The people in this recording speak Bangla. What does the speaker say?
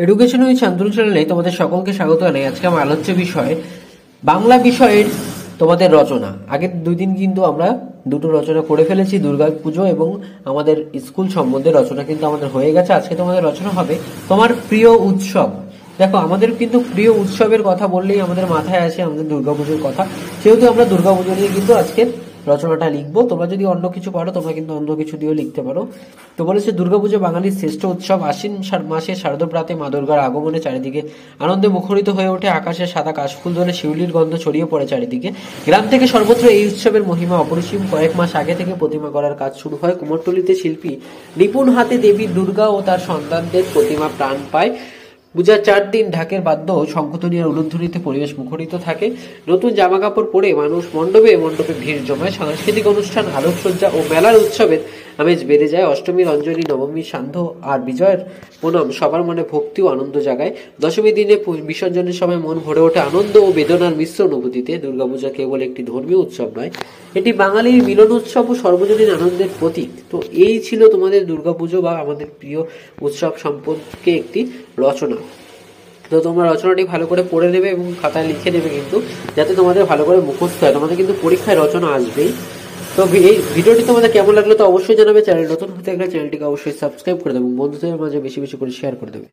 এডুকেশন উইথ শান্তনু চ্যানেলে তোমাদের সকলকে স্বাগত জানাই। আজকে আমার আলোচ্য বিষয় বাংলা বিষয়ের তোমাদের রচনা। আগের 2 দিন কিন্তু আমরা দুটো রচনা করে ফেলেছি, দুর্গা পুজো এবং আমাদের স্কুল সম্বন্ধে রচনা কিন্তু আমাদের হয়ে গেছে। আজকে তোমাদের রচনা হবে তোমার প্রিয় উৎসব। দেখো, আমাদের কিন্তু প্রিয় উৎসবের কথা বললেই আমাদের মাথায় আসে আমাদের দুর্গাপুজোর কথা। সেহেতু আমরা দুর্গাপুজো নিয়ে কিন্তু আজকের রচনাটা লিখবো। তোমরা যদি অন্য কিছু পারো তোমরা কিন্তু অন্য কিছু দিয়েও লিখতে পারো। তো বলেছে, দুর্গাপুজো বাঙালির শ্রেষ্ঠ উৎসব। আশ্বিন মাসে শারদপ্রাতে মা দুর্গার আগমনে চারিদিকে আনন্দে মুখরিত হয়ে ওঠে। আকাশে সাদা কাশফুল ধরে শিউলির গন্ধ ছড়িয়ে পড়ে চারিদিকে। গ্রাম থেকে সর্বত্র এই উৎসবের মহিমা অপরিসীম। কয়েক মাস আগে থেকে প্রতিমা গড়ার কাজ শুরু হয়। কুমোরটুলিতে শিল্পী নিপুণ হাতে দেবী দুর্গা ও তার সন্তানদের প্রতিমা প্রাণ পায়। পূজার 4 দিন ঢাকের বাদ্য শঙ্খধ্বনি আর উলুধ্বনিতে পরিবেশ মুখরিত থাকে। নতুন জামা কাপড় পরে মানুষ মণ্ডপে মণ্ডপে ভিড় জমায়। সাংস্কৃতিক অনুষ্ঠান, আলোকসজ্জা ও মেলার উৎসবের আমেজ বেড়ে যায়। অষ্টমীর অঞ্জলি, নবমী সান্ধ্য আর বিজয়ের প্রণাম সবার মনে ভক্তি ও আনন্দ জাগায়। দশমী দিনে বিসর্জনের সময় মন ভরে ওঠে আনন্দ ও বেদনার মিশ্র অনুভূতিতে। দুর্গাপূজা কেবল একটি ধর্মীয় উৎসব নয়, এটি বাঙালির মিলন উৎসব ও সর্বজনীন আনন্দের প্রতীক। তো এই ছিল তোমাদের দুর্গাপুজো বা আমাদের প্রিয় উৎসব সম্পর্কে একটি রচনা। তো তোমরা রচনাটি ভালো করে পড়ে নেবে এবং খাতায় লিখে নেবে, কিন্তু যাতে তোমাদের ভালো করে মুখস্থ হয়। তোমাদের কিন্তু পরীক্ষায় রচনা আসবেই। তো এই ভিডিওটি তোমাদের কেমন লাগলো তো অবশ্যই জানাবে। চ্যানেল নতুন হতে গেলে চ্যানেলটিকে অবশ্যই সাবস্ক্রাইব করে দেবে এবং বন্ধুদের মাঝে বেশি বেশি করে শেয়ার করে দেবে।